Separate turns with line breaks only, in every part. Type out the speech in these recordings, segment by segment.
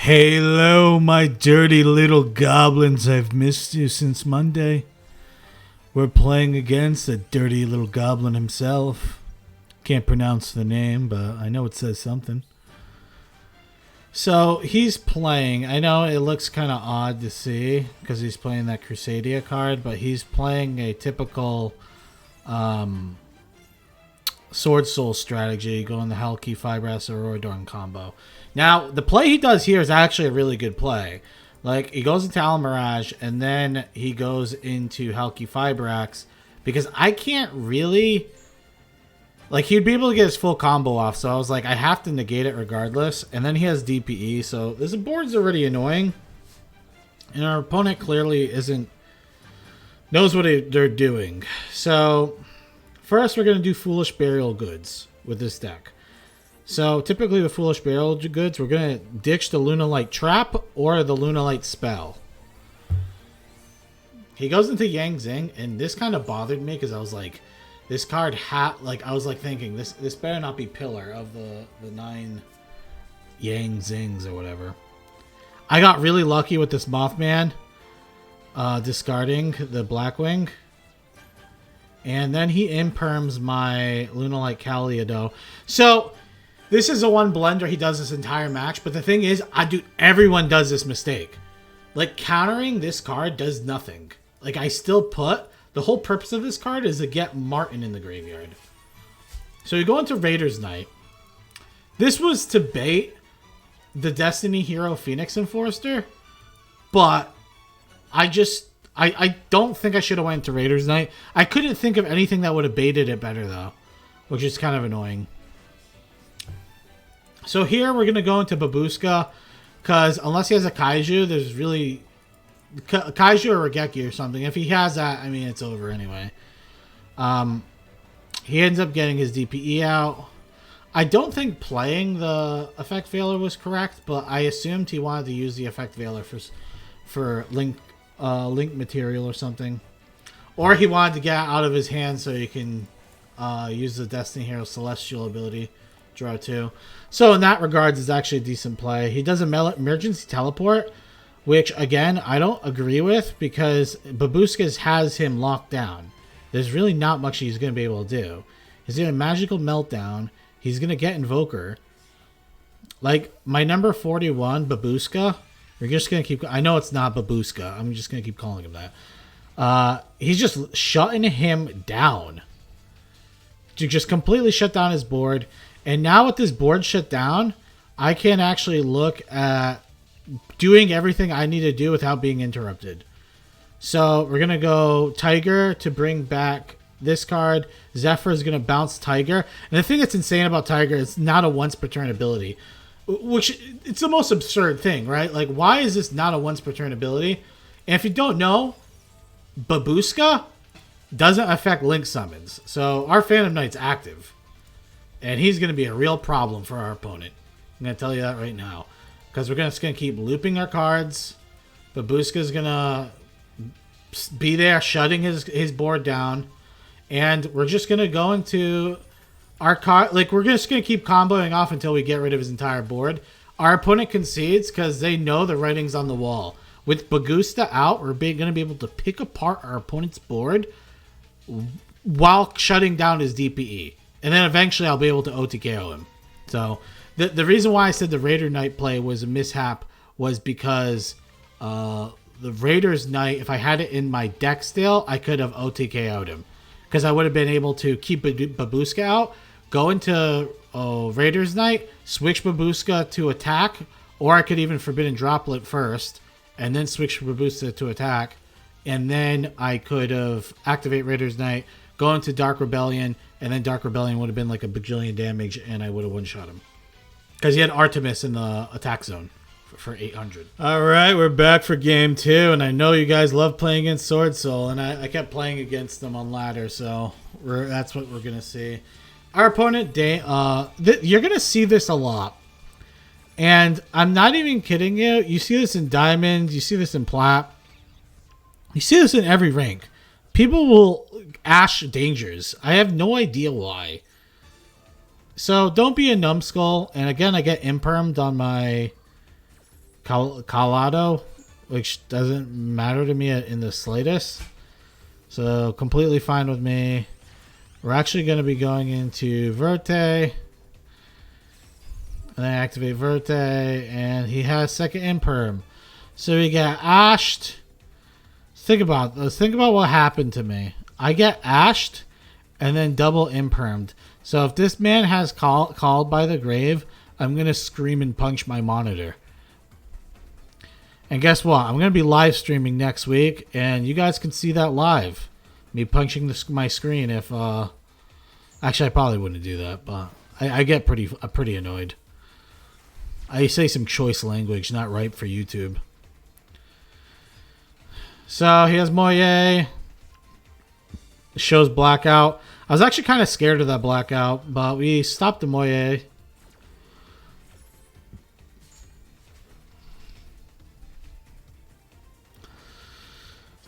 Hello, my dirty little goblins. I've missed you since Monday. We're playing against a dirty little goblin himself. Can't pronounce the name, but I know it says something. So he's playing. I know it looks kind of odd to see because he's playing that Crusadia card, but he's playing a typical Sword Soul strategy, going the Hellkey, Fibrass, or Orodorn combo. Now, the play he does here is actually a really good play. Like, he goes into Alamirage, and then he goes into Hellkey, Fibrax, because I can't really... Like, he'd be able to get his full combo off, so I was like, I have to negate it regardless. And then he has DPE, so this board's already annoying. And our opponent clearly knows what they're doing. So, first we're going to do Foolish Burial Goods with this deck. So, typically with Foolish Burial Goods, we're going to ditch the Lunalight Trap or the Lunalight Spell. He goes into Yang Zing, and this kind of bothered me because I was like, this card I was like thinking, this better not be Pillar of the 9 Yang Zings or whatever. I got really lucky with this Mothman, discarding the Blackwing. And then he imperms my Lunalight Caliado. So, this is the one blender he does this entire match. But the thing is, everyone does this mistake. Like, countering this card does nothing. Like, I still put... The whole purpose of this card is to get Martin in the graveyard. So you go into Raider's Night. This was to bait the Destiny Hero Phoenix Enforcer. But I don't think I should have went to Raider's Night. I couldn't think of anything that would have baited it better, though. Which is kind of annoying. So here we're going to go into Babushka. Because unless he has a Kaiju, there's really... Kaiju or Regeki or something. If he has that, I mean, it's over anyway. He ends up getting his DPE out. I don't think playing the Effect Veiler was correct, but I assumed he wanted to use the Effect Veiler for link material or something. Or he wanted to get it out of his hand so he can use the Destiny Hero Celestial ability. Draw 2. So in that regards, it's actually a decent play. He does an emergency teleport, which, again, I don't agree with because Babushka has him locked down. There's really not much he's going to be able to do. He's going to Magical Meltdown. He's going to get Invoker. Like, my number 41, Babushka, we're just going to keep... I know it's not Babushka. I'm just going to keep calling him that. He's just shutting him down. To just completely shut down his board. And now with this board shut down, I can actually look at doing everything I need to do without being interrupted. So we're going to go Tiger to bring back this card. Zephyr is going to bounce Tiger. And the thing that's insane about Tiger is not a once per turn ability. Which, it's the most absurd thing, right? Like, why is this not a once per turn ability? And if you don't know, Babushka doesn't affect Link summons. So our Phantom Knight's active. And he's going to be a real problem for our opponent. I'm going to tell you that right now. Because we're just going to keep looping our cards. Babushka's going to be there, shutting his board down. And we're just going to go into our card. Like, we're just going to keep comboing off until we get rid of his entire board. Our opponent concedes because they know the writing's on the wall. With Bagusta out, we're going to be able to pick apart our opponent's board while shutting down his DPE. And then eventually I'll be able to OTKO him. So... The reason why I said the Raider Knight play was a mishap was because the Raiders Knight, if I had it in my deck still, I could have OTKO'd him. Because I would have been able to keep Babushka out, go into Raiders Knight, switch Babushka to attack, or I could even Forbidden Droplet first, and then switch Babushka to attack, and then I could have activate Raiders Knight, go into Dark Rebellion, and then Dark Rebellion would have been like a bajillion damage, and I would have one-shot him. Because he had Artemis in the attack zone for 800. All right, we're back for game 2. And I know you guys love playing against Sword Soul. And I kept playing against them on ladder. So that's what we're going to see. Our opponent, you're going to see this a lot. And I'm not even kidding you. You see this in Diamond. You see this in Plat. You see this in every rank. People will Ash Dangers. I have no idea why. So don't be a numbskull. And again, I get impermed on my Calado, which doesn't matter to me in the slightest. So completely fine with me. We're actually going to be going into Verte. And then activate Verte. And he has second imperm. So we get ashed. Let's think about what happened to me. I get ashed and then double impermed. So if this man has called by the grave, I'm going to scream and punch my monitor. And guess what? I'm going to be live streaming next week, and you guys can see that live. Me punching my screen if... Actually, I probably wouldn't do that, but I get pretty annoyed. I say some choice language, not ripe for YouTube. So, he has Moye. Shows blackout. I was actually kind of scared of that blackout, but we stopped the Moye.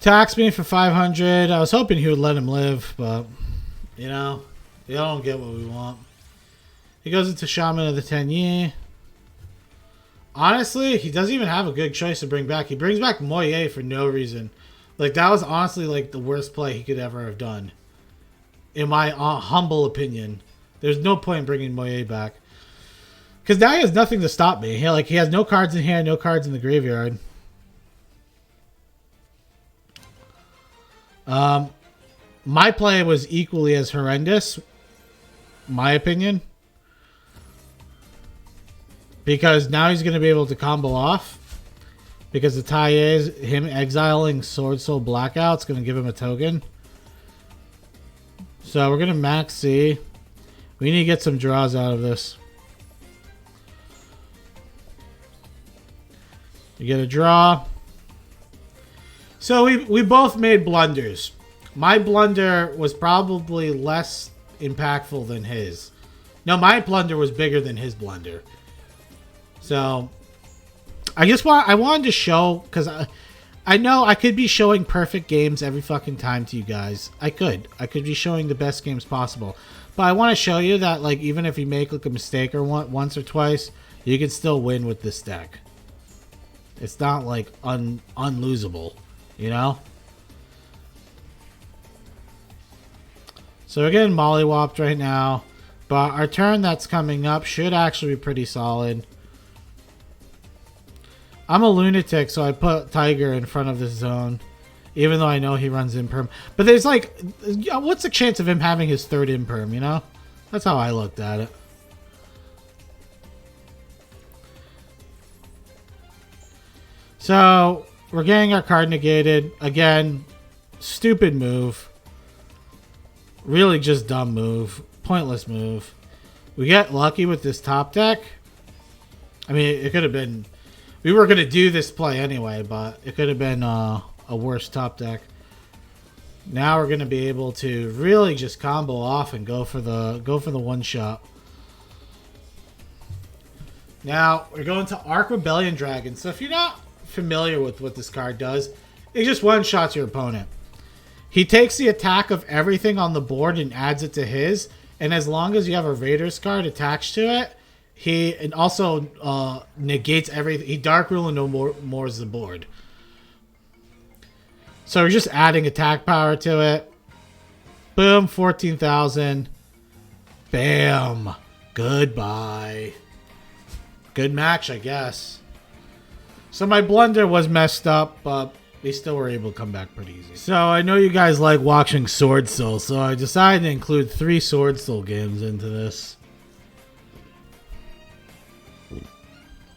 Tax me for 500. I was hoping he would let him live, but, you know, we don't get what we want. He goes into Shaman of the Tenyi. Honestly, he doesn't even have a good choice to bring back. He brings back Moye for no reason. Like, that was honestly, like, the worst play he could ever have done. In my humble opinion. There's no point in bringing Moye back. Because now he has nothing to stop me. He has no cards in hand, no cards in the graveyard. My play was equally as horrendous, my opinion, because now he's going to be able to combo off, because the tie is him exiling Sword Soul Blackout's going to give him a token. So we're going to max C. We need to get some draws out of this. You get a draw. So we both made blunders. My blunder was probably less impactful than his. No, my blunder was bigger than his blunder. So I wanted to show, because I know I could be showing perfect games every fucking time to you guys. I could be showing the best games possible. But I want to show you that, like, even if you make like a mistake or once or twice, you can still win with this deck. It's not like unlosable. You know? So we're getting mollywopped right now. But our turn that's coming up should actually be pretty solid. I'm a lunatic, so I put Tiger in front of this zone. Even though I know he runs imperm. But there's like... What's the chance of him having his third imperm, you know? That's how I looked at it. So... We're getting our card negated. Again, stupid move. Really just dumb move. Pointless move. We get lucky with this top deck. I mean, it could have been... We were going to do this play anyway, but it could have been a worse top deck. Now we're going to be able to really just combo off and go for the one shot. Now, we're going to Arc Rebellion Dragon. So if you're not familiar with what this card does, it just one-shots your opponent. He takes the attack of everything on the board and adds it to his, and as long as you have a Raiders card attached to it, he also negates everything. He Dark Rule and no more's the board. So we're just adding attack power to it. Boom, 14,000. Bam. Goodbye. Good match, I guess. So my blunder was messed up, but we still were able to come back pretty easy. So I know you guys like watching Sword Soul, so I decided to include 3 Sword Soul games into this.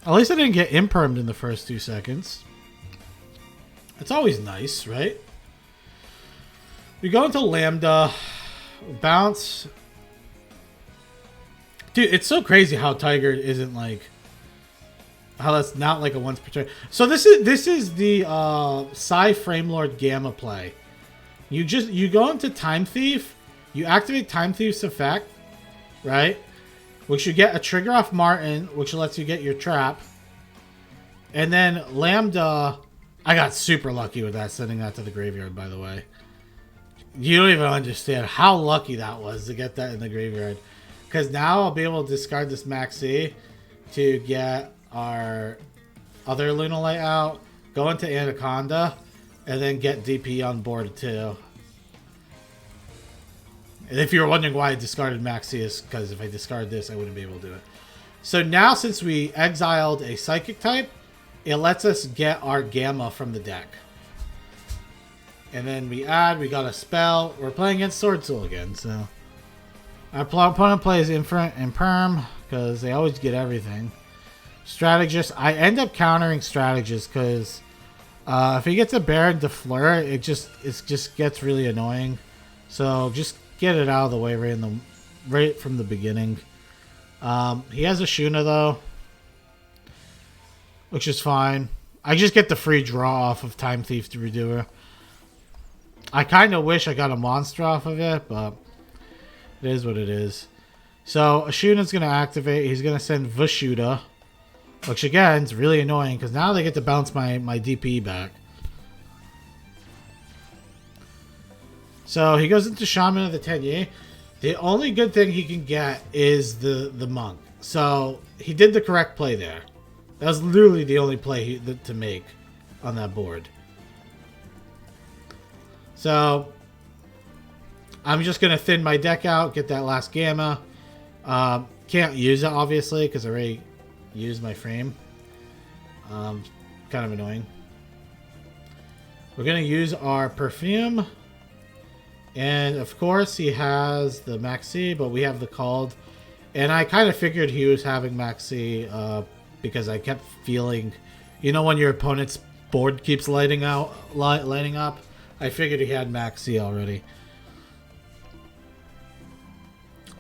At least I didn't get impermed in the first 2 seconds. It's always nice, right? We go into Lambda. Bounce. Dude, it's so crazy how Tiger isn't like... How that's not like a once per turn. So this is the Psy Framelord Gamma play. You go into Time Thief, you activate Time Thief's effect, right? Which you get a trigger off Martin, which lets you get your trap. And then Lambda, I got super lucky with that, sending that to the graveyard, by the way. You don't even understand how lucky that was to get that in the graveyard. Because now I'll be able to discard this Maxi to get our other Lunalight out, go into Anaconda, and then get DP on board too. And if you're wondering why I discarded Maxi, is because if I discard this, I wouldn't be able to do it. So now, since we exiled a Psychic type, it lets us get our Gamma from the deck. And then we got a spell. We're playing against Sword Soul again, so... Our opponent plays Infinite and Perm, because they always get everything. Strategist, I end up countering Strategist, because if he gets a Baron de Fleur, it just gets really annoying. So just get it out of the way right from the beginning. He has a Shuna, though, which is fine. I just get the free draw off of Time Thief to Redoer. I kind of wish I got a monster off of it, but it is what it is. So Ashuna's going to activate. He's going to send Vashuda, which again is really annoying because now they get to bounce my DP back. So he goes into Shaman of the Tenye. The only good thing he can get is the Monk. So he did the correct play there. That was literally the only play to make on that board. So I'm just going to thin my deck out, get that last Gamma. Can't use it, obviously, because I already used my frame. Kind of annoying. We're going to use our Perfume. And, of course, he has the Maxi, but we have the Called. And I kind of figured he was having Maxi because I kept feeling... You know when your opponent's board keeps lighting up? I figured he had Maxi already.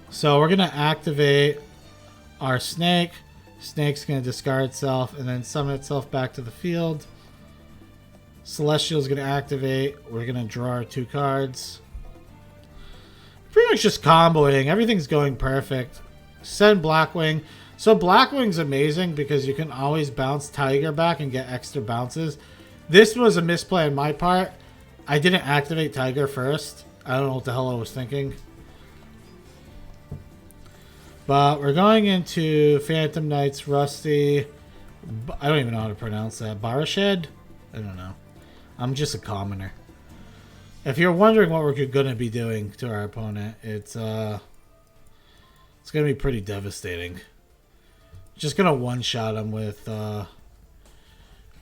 So we're going to activate our Snake. Snake's going to discard itself and then summon itself back to the field. Celestial's going to activate. We're going to draw our 2 cards. Pretty much just comboing. Everything's going perfect. Send Blackwing. So Blackwing's amazing because you can always bounce Tiger back and get extra bounces. This was a misplay on my part. I didn't activate Tiger first. I don't know what the hell I was thinking. But we're going into Phantom Knights, Rusty. I don't even know how to pronounce that. Barashed? I don't know. I'm just a commoner. If you're wondering what we're going to be doing to our opponent, it's going to be pretty devastating. Just going to one-shot him with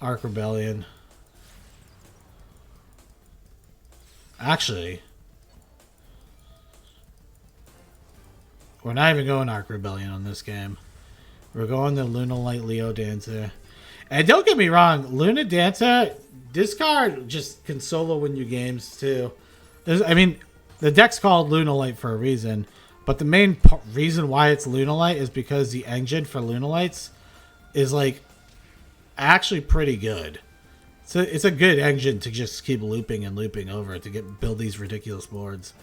Arc Rebellion. Actually, we're not even going Arc Rebellion on this game. We're going to Lunalight Leo Dancer. And don't get me wrong, Luna Dancer, this card just can solo win you games too. I mean, the deck's called Lunalight for a reason, but the main reason why it's Lunalight is because the engine for Lunalights is like actually pretty good. So it's a good engine to just keep looping and looping over to build these ridiculous boards.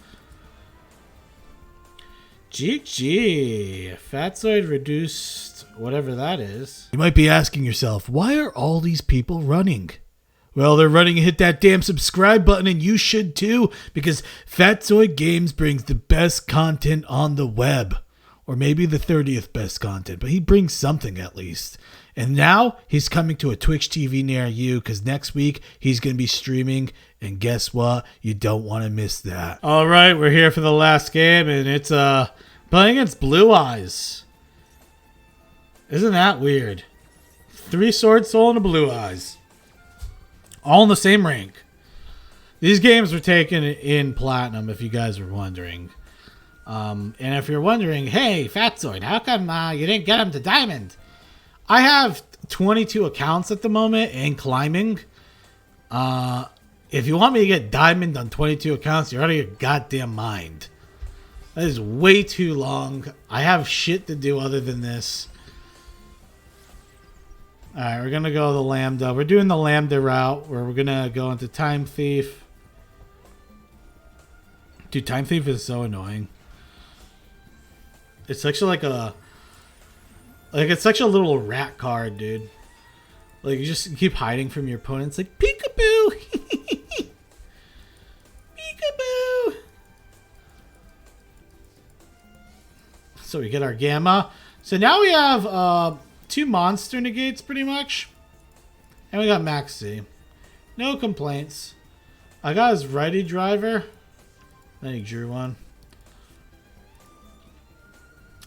GG. Fatsoid reduced whatever that is.
You might be asking yourself, why are all these people running? Well, they're running and hit that damn subscribe button, and you should too, because Fatsoid Games brings the best content on the web. Or maybe the 30th best content, but he brings something at least. And now he's coming to a Twitch TV near you because next week he's going to be streaming. And guess what? You don't want to miss that.
All right, we're here for the last game, and it's playing against Blue Eyes. Isn't that weird? 3 Sword Soul and a Blue Eyes. All in the same rank. These games were taken in Platinum, if you guys were wondering. And if you're wondering, hey, Fatsoid, how come you didn't get him to Diamond? I have 22 accounts at the moment and climbing. If you want me to get Diamond on 22 accounts, you're out of your goddamn mind. That is way too long. I have shit to do other than this. Alright, we're going to go the Lambda. We're doing the Lambda route where we're going to go into Time Thief. Dude, Time Thief is so annoying. It's such it's such a little rat card, dude. Like, you just keep hiding from your opponents. Like, peekaboo! Peekaboo! So we get our Gamma. So now we have 2 monster negates, pretty much. And we got Max C. No complaints. I got his righty driver. Then he drew one.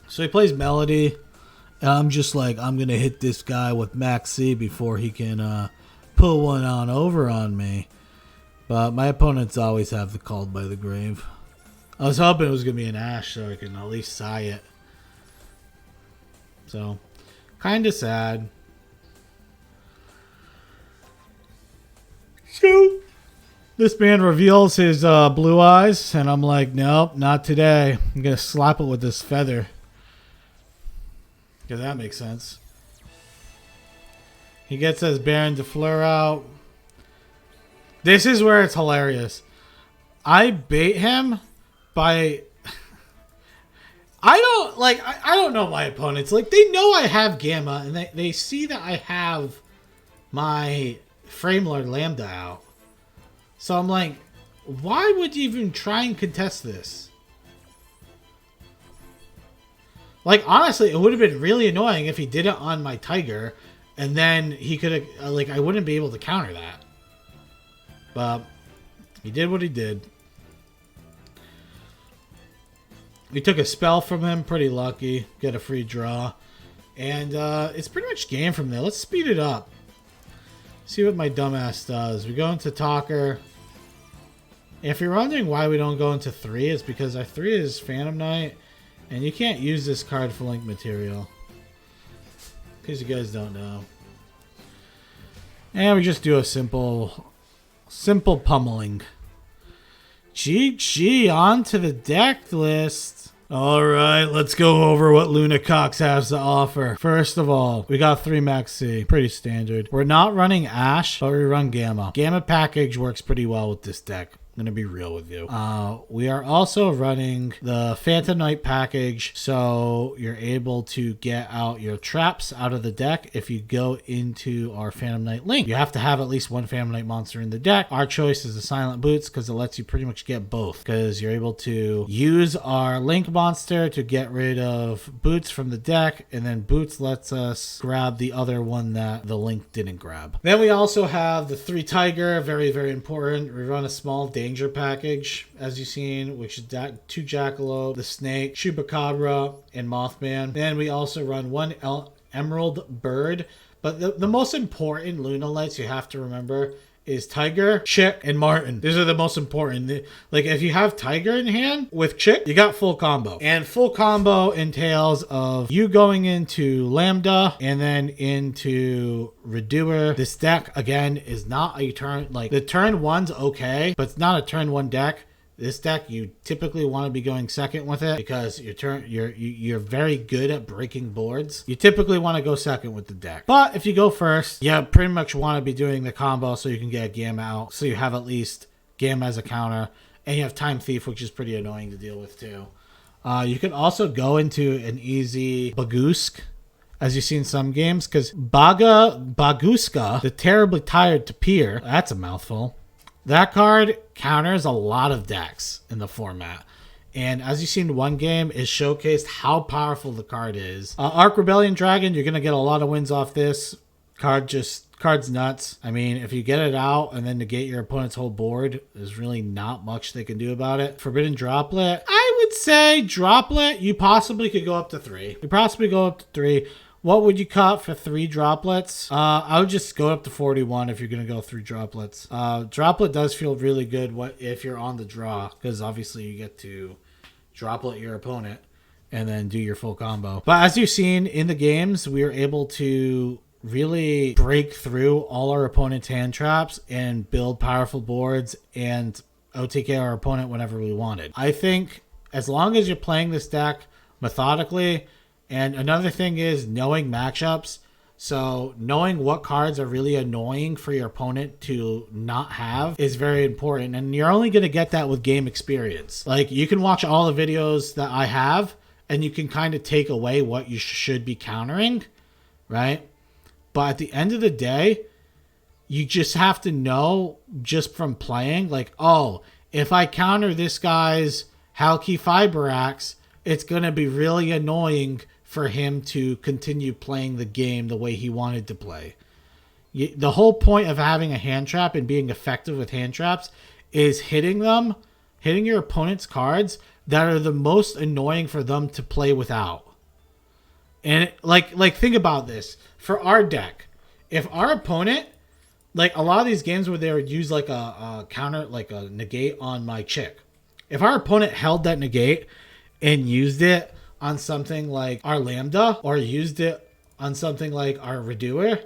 So he plays Melody. And I'm just like, I'm going to hit this guy with Max C before he can pull one on over on me. But my opponents always have the Called by the Grave. I was hoping it was going to be an Ash so I can at least sigh it. So, kind of sad. So, this man reveals his blue eyes, and I'm like, nope, not today. I'm going to slap it with this feather. Because that makes sense. He gets his Baron de Fleur out. This is where it's hilarious. I bait him by... I don't know my opponents. Like, they know I have Gamma, and they see that I have my Framelord Lambda out. So I'm like, why would you even try and contest this? Like, honestly, it would have been really annoying if he did it on my Tiger, and then he could have, like, I wouldn't be able to counter that. But he did what he did. We took a spell from him, pretty lucky. Get a free draw. And it's pretty much game from there. Let's speed it up. See what my dumbass does. We go into Talker. If you're wondering why we don't go into 3, it's because our 3 is Phantom Knight. And you can't use this card for link material. In case you guys don't know. And we just do a simple pummeling. GG, on to the deck list. Alright, let's go over what Luna Cox has to offer. First of all, we got 3 Max C. Pretty standard. We're not running Ash, but we run Gamma. Gamma package works pretty well with this deck. I'm gonna be real with you. We are also running the Phantom Knight package, so you're able to get out your traps out of the deck if you go into our Phantom Knight link. You have to have at least one Phantom Knight monster in the deck. Our choice is the Silent Boots because it lets you pretty much get both, because you're able to use our link monster to get rid of Boots from the deck, and then Boots lets us grab the other one that the link didn't grab. Then we also have the 3 Tiger, very, very important. We run a small danger package, as you've seen, which is 2 Jackalope, the Snake, Chupacabra, and Mothman. Then we also run 1 Emerald Bird. But the most important Lunalights you have to remember is Tiger, Chick, and Martin. These are the most important. Like, if you have Tiger in hand with Chick, you got full combo. And full combo entails of you going into Lambda and then into Redoer. This deck, again, is not a turn... Like, the turn 1's okay, but it's not a turn 1 deck. This deck, you typically want to be going second with it because you're very good at breaking boards. You typically want to go second with the deck. But if you go first, you pretty much want to be doing the combo so you can get a Gamma out. So you have at least Gamma as a counter. And you have Time Thief, which is pretty annoying to deal with too. You can also go into an easy Bagoosk, as you see in some games, because Bagooska, the terribly tired Tapir, that's a mouthful. That card counters a lot of decks in the format. And as you've seen in one game, it showcased how powerful the card is. Arc Rebellion Dragon, you're going to get a lot of wins off this. Card's nuts. I mean, if you get it out and then negate your opponent's whole board, there's really not much they can do about it. Forbidden Droplet, I would say Droplet, you possibly could go up to 3. You possibly go up to 3. What would you cut for 3 droplets? I would just go up to 41 if you're going to go 3 droplets. Droplet does feel really good if you're on the draw, because obviously you get to droplet your opponent and then do your full combo. But as you've seen in the games, we were able to really break through all our opponent's hand traps and build powerful boards and OTK our opponent whenever we wanted. I think as long as you're playing this deck methodically. And another thing is knowing matchups. So knowing what cards are really annoying for your opponent to not have is very important. And you're only going to get that with game experience. Like, you can watch all the videos that I have and you can kind of take away what you should be countering, right? But at the end of the day, you just have to know just from playing, like, oh, if I counter this guy's Halki Fiber Axe, it's going to be really annoying for him to continue playing the game the way he wanted to play. The whole point of having a hand trap and being effective with hand traps is hitting your opponent's cards that are the most annoying for them to play without. And like think about this. For our deck, if our opponent, like a lot of these games where they would use like a counter, like a negate on my chick. If our opponent held that negate and used it on something like our Lambda, or used it on something like our Redoer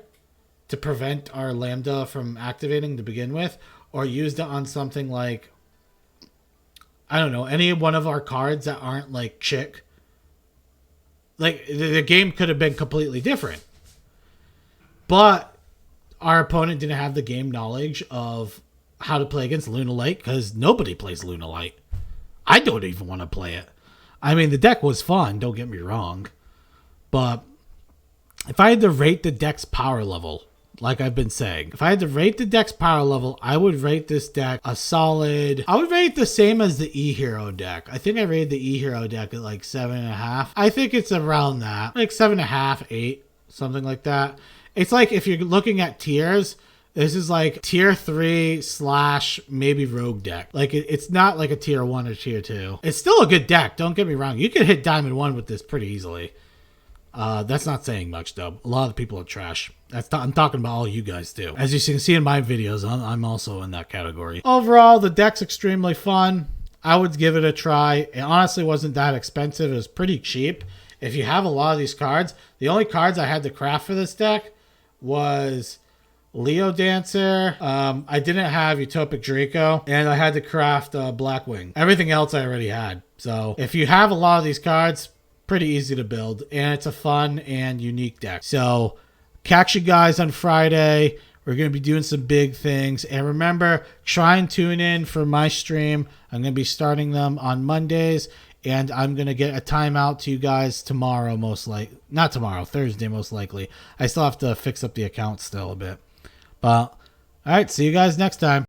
to prevent our Lambda from activating to begin with, or used it on something like, I don't know, any one of our cards that aren't like chick, like the game could have been completely different. But our opponent didn't have the game knowledge of how to play against Lunalight, because nobody plays Lunalight. I don't even want to play it. I mean, the deck was fun, don't get me wrong. But if I had to rate the deck's power level, like I've been saying, if I had to rate the deck's power level, I would rate this deck a solid... I would rate it the same as the E-Hero deck. I think I rated the E-Hero deck at like 7.5. I think it's around that. Like 7.5, 8, something like that. It's like if you're looking at tiers, this is like tier 3 / maybe rogue deck. Like it's not like a tier 1 or tier 2. It's still a good deck, don't get me wrong. You could hit Diamond 1 with this pretty easily. That's not saying much though. A lot of people are trash. I'm talking about all you guys too. As you can see in my videos, I'm also in that category. Overall, the deck's extremely fun. I would give it a try. It honestly wasn't that expensive. It was pretty cheap. If you have a lot of these cards, the only cards I had to craft for this deck was Leo Dancer. I didn't have Utopic Draco, and I had to craft Blackwing. Everything else I already had. So if you have a lot of these cards, pretty easy to build, and it's a fun and unique deck. So catch you guys on Friday. We're going to be doing some big things. And remember, try and tune in for my stream. I'm going to be starting them on Mondays, and I'm going to get a timeout to you guys tomorrow, not tomorrow, Thursday most likely. I still have to fix up the account still a bit. But, all right, see you guys next time.